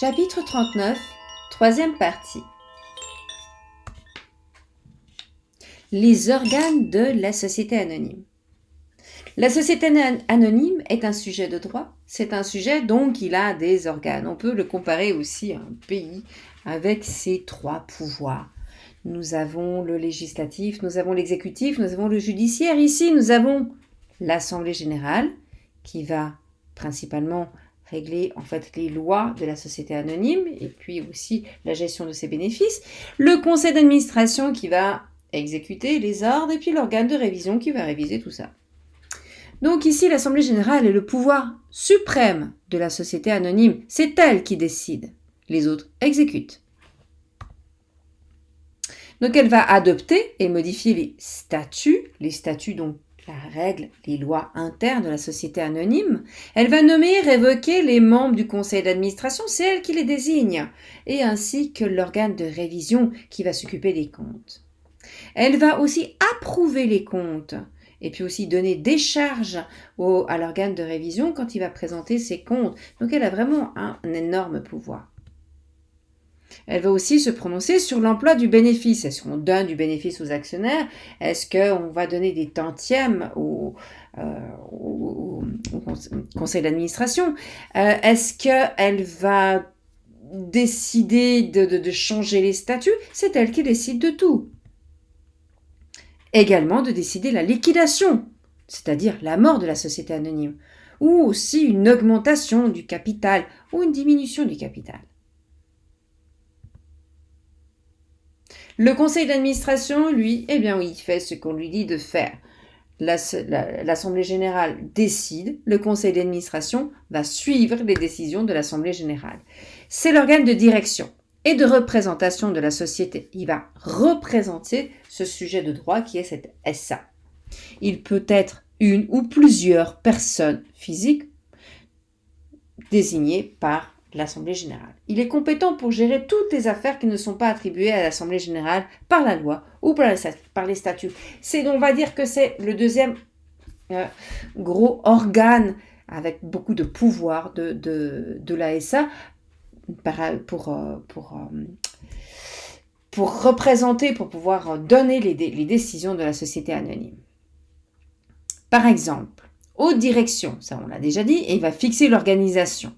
Chapitre 39, troisième partie. Les organes de la société anonyme. La société anonyme est un sujet de droit. C'est un sujet, donc il a des organes. On peut le comparer aussi à un pays avec ses trois pouvoirs. Nous avons le législatif, nous avons l'exécutif, nous avons le judiciaire. Ici, nous avons l'Assemblée générale qui va principalement régler en fait les lois de la société anonyme et puis aussi la gestion de ses bénéfices. Le conseil d'administration qui va exécuter les ordres et puis l'organe de révision qui va réviser tout ça. Donc ici, l'Assemblée générale est le pouvoir suprême de la société anonyme. C'est elle qui décide. Les autres exécutent. Donc elle va adopter et modifier les statuts donc la règle, les lois internes de la société anonyme. Elle va nommer et révoquer les membres du conseil d'administration, c'est elle qui les désigne, et ainsi que l'organe de révision qui va s'occuper des comptes. Elle va aussi approuver les comptes et puis aussi donner des charges à l'organe de révision quand il va présenter ses comptes. Donc elle a vraiment un énorme pouvoir. Elle va aussi se prononcer sur l'emploi du bénéfice. Est-ce qu'on donne du bénéfice aux actionnaires? Est-ce qu'on va donner des tantièmes au conseil d'administration? Est-ce qu'elle va décider de changer les statuts? C'est elle qui décide de tout. Également de décider la liquidation, c'est-à-dire la mort de la société anonyme, ou aussi une augmentation du capital ou une diminution du capital. Le conseil d'administration, lui, il fait ce qu'on lui dit de faire. L'Assemblée générale décide, le conseil d'administration va suivre les décisions de l'Assemblée générale. C'est l'organe de direction et de représentation de la société. Il va représenter ce sujet de droit qui est cette SA. Il peut être une ou plusieurs personnes physiques désignées par l'Assemblée générale. Il est compétent pour gérer toutes les affaires qui ne sont pas attribuées à l'Assemblée générale par la loi ou par les statuts. On va dire que c'est le deuxième gros organe avec beaucoup de pouvoir de la SA pour représenter, pour pouvoir donner les décisions de la société anonyme. Par exemple, haute direction, ça on l'a déjà dit, et il va fixer l'organisation.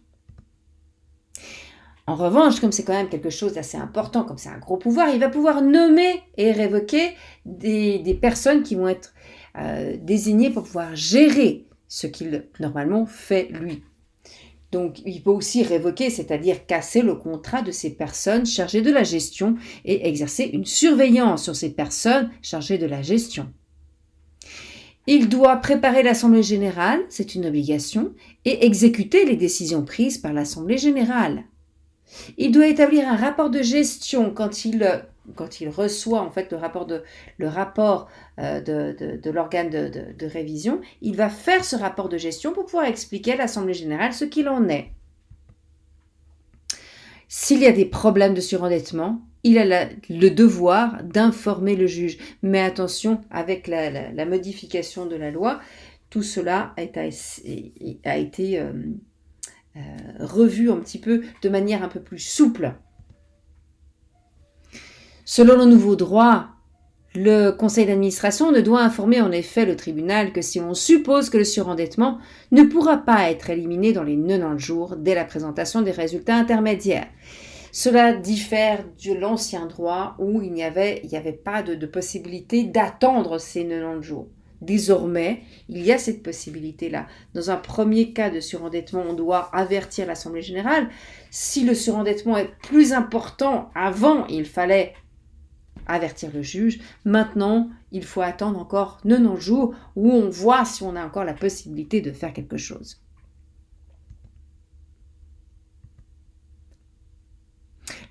En revanche, comme c'est quand même quelque chose d'assez important, comme c'est un gros pouvoir, il va pouvoir nommer et révoquer des personnes qui vont être désignées pour pouvoir gérer ce qu'il normalement fait lui. Donc, il peut aussi révoquer, c'est-à-dire casser le contrat de ces personnes chargées de la gestion et exercer une surveillance sur ces personnes chargées de la gestion. Il doit préparer l'Assemblée générale, c'est une obligation, et exécuter les décisions prises par l'Assemblée générale. Il doit établir un rapport de gestion quand il reçoit en fait le rapport de l'organe de révision. Il va faire ce rapport de gestion pour pouvoir expliquer à l'Assemblée générale ce qu'il en est. S'il y a des problèmes de surendettement, il a le devoir d'informer le juge. Mais attention, avec la modification de la loi, tout cela a été revu un petit peu de manière un peu plus souple. Selon le nouveau droit, le conseil d'administration ne doit informer en effet le tribunal que si on suppose que le surendettement ne pourra pas être éliminé dans les 90 jours dès la présentation des résultats intermédiaires. Cela diffère de l'ancien droit où il n'y avait pas de possibilité d'attendre ces 90 jours. Désormais, il y a cette possibilité-là. Dans un premier cas de surendettement, on doit avertir l'Assemblée générale. Si le surendettement est plus important, avant, il fallait avertir le juge. Maintenant, il faut attendre encore 90 jours où on voit si on a encore la possibilité de faire quelque chose.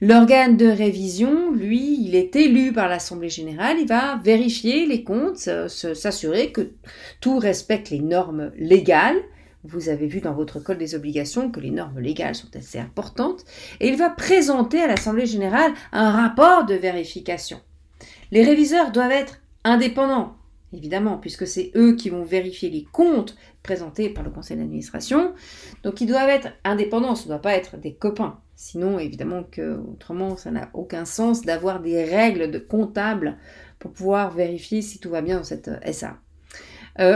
L'organe de révision, lui, il est élu par l'Assemblée générale, il va vérifier les comptes, s'assurer que tout respecte les normes légales. Vous avez vu dans votre code des obligations que les normes légales sont assez importantes. Et il va présenter à l'Assemblée générale un rapport de vérification. Les réviseurs doivent être indépendants. évidemment, puisque c'est eux qui vont vérifier les comptes présentés par le conseil d'administration. Donc ils doivent être indépendants, ça ne doit pas être des copains. Sinon, évidemment, autrement, ça n'a aucun sens d'avoir des règles de comptables pour pouvoir vérifier si tout va bien dans cette SA.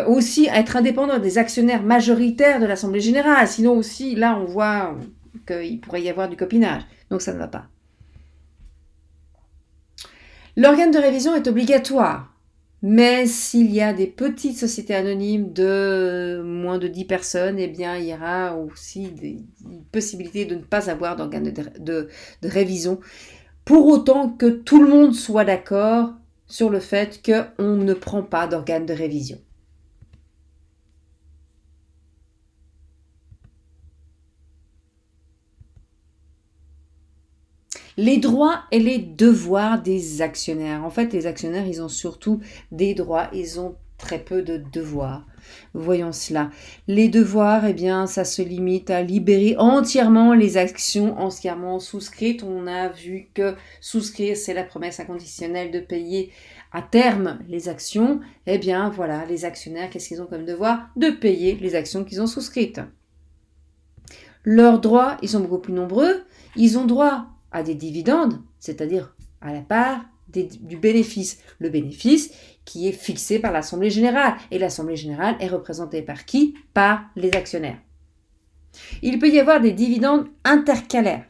Aussi, être indépendant des actionnaires majoritaires de l'Assemblée générale. Sinon aussi, là, on voit qu'il pourrait y avoir du copinage. Donc ça ne va pas. L'organe de révision est obligatoire. Mais s'il y a des petites sociétés anonymes de moins de 10 personnes, eh bien, il y aura aussi des possibilités de ne pas avoir d'organe de révision, pour autant que tout le monde soit d'accord sur le fait qu'on ne prend pas d'organe de révision. Les droits et les devoirs des actionnaires. En fait, les actionnaires, ils ont surtout des droits, ils ont très peu de devoirs. Voyons cela. Les devoirs, eh bien, ça se limite à libérer entièrement les actions entièrement souscrites. On a vu que souscrire, c'est la promesse inconditionnelle de payer à terme les actions. Eh bien, voilà, les actionnaires, qu'est-ce qu'ils ont comme devoir? De payer les actions qu'ils ont souscrites. Leurs droits, ils sont beaucoup plus nombreux. Ils ont droit à des dividendes, c'est-à-dire à la part du bénéfice. Le bénéfice qui est fixé par l'Assemblée générale. Et l'Assemblée générale est représentée par qui? Par les actionnaires. Il peut y avoir des dividendes intercalaires,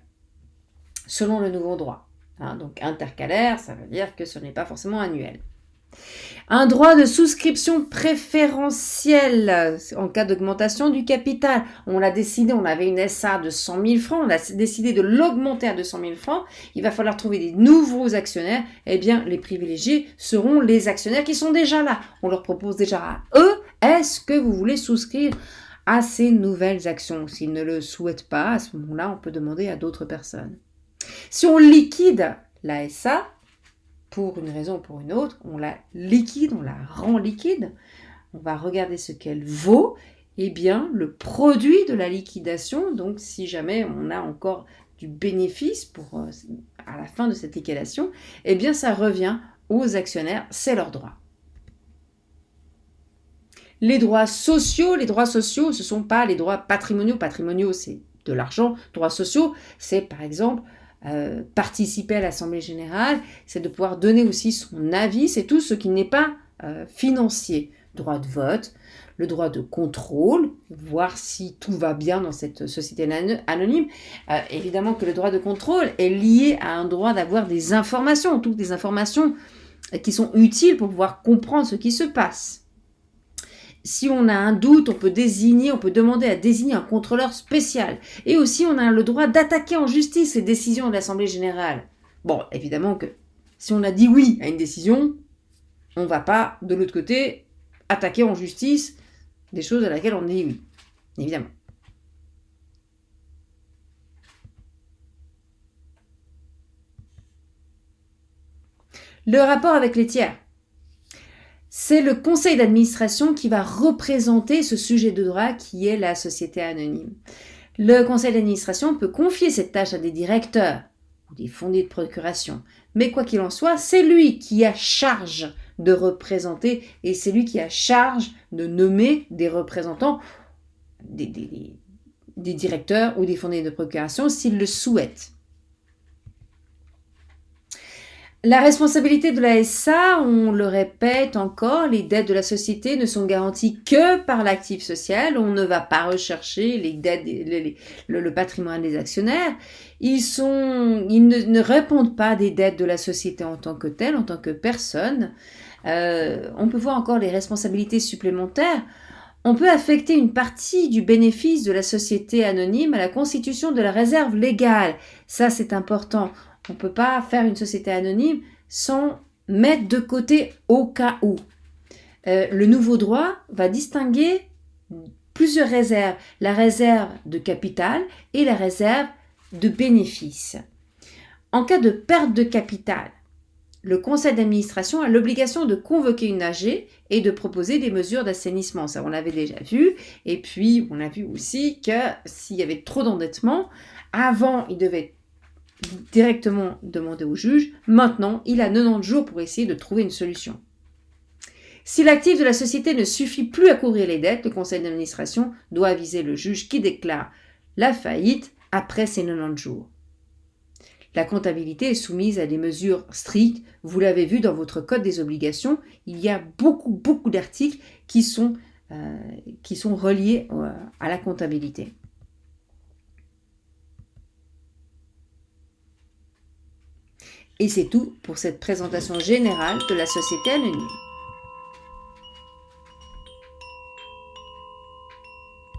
selon le nouveau droit. Donc intercalaire, ça veut dire que ce n'est pas forcément annuel. Un droit de souscription préférentielle en cas d'augmentation du capital. On l'a décidé, on avait une SA de 100 000 francs, on a décidé de l'augmenter à 200 000 francs. Il va falloir trouver des nouveaux actionnaires. Eh bien, les privilégiés seront les actionnaires qui sont déjà là. On leur propose déjà à eux, est-ce que vous voulez souscrire à ces nouvelles actions? S'ils ne le souhaitent pas, à ce moment-là, on peut demander à d'autres personnes. Si on liquide la SA, pour une raison ou pour une autre, on la liquide, on la rend liquide, on va regarder ce qu'elle vaut, et bien le produit de la liquidation, donc si jamais on a encore du bénéfice à la fin de cette liquidation, eh bien ça revient aux actionnaires, c'est leur droit. Les droits sociaux, ce ne sont pas les droits patrimoniaux. Patrimoniaux, c'est de l'argent. Droits sociaux, c'est par exemple participer à l'Assemblée générale, c'est de pouvoir donner aussi son avis, c'est tout ce qui n'est pas financier. Droit de vote, le droit de contrôle, voir si tout va bien dans cette société anonyme. Évidemment que le droit de contrôle est lié à un droit d'avoir des informations, toutes des informations qui sont utiles pour pouvoir comprendre ce qui se passe. Si on a un doute, on peut demander à désigner un contrôleur spécial. Et aussi, on a le droit d'attaquer en justice les décisions de l'Assemblée générale. Bon, évidemment que si on a dit oui à une décision, on ne va pas, de l'autre côté, attaquer en justice des choses à laquelle on dit oui. Évidemment. Le rapport avec les tiers. C'est le conseil d'administration qui va représenter ce sujet de droit qui est la société anonyme. Le conseil d'administration peut confier cette tâche à des directeurs ou des fondés de procuration. Mais quoi qu'il en soit, c'est lui qui a charge de représenter et c'est lui qui a charge de nommer des représentants, des directeurs ou des fondés de procuration s'il le souhaite. La responsabilité de la SA, on le répète encore, les dettes de la société ne sont garanties que par l'actif social. On ne va pas rechercher les dettes, le patrimoine des actionnaires. Ils ne répondent pas des dettes de la société en tant que telle, en tant que personne. On peut voir encore les responsabilités supplémentaires. On peut affecter une partie du bénéfice de la société anonyme à la constitution de la réserve légale. Ça, c'est important. On ne peut pas faire une société anonyme sans mettre de côté au cas où. Le nouveau droit va distinguer plusieurs réserves. La réserve de capital et la réserve de bénéfice. En cas de perte de capital, le conseil d'administration a l'obligation de convoquer une AG et de proposer des mesures d'assainissement. Ça, on l'avait déjà vu. Et puis, on a vu aussi que s'il y avait trop d'endettement, avant, il devait directement demander au juge. Maintenant, il a 90 jours pour essayer de trouver une solution. Si l'actif de la société ne suffit plus à couvrir les dettes, le conseil d'administration doit aviser le juge qui déclare la faillite après ces 90 jours. La comptabilité est soumise à des mesures strictes. Vous l'avez vu dans votre code des obligations, il y a beaucoup d'articles qui sont reliés à la comptabilité. Et c'est tout pour cette présentation générale de la société anonyme.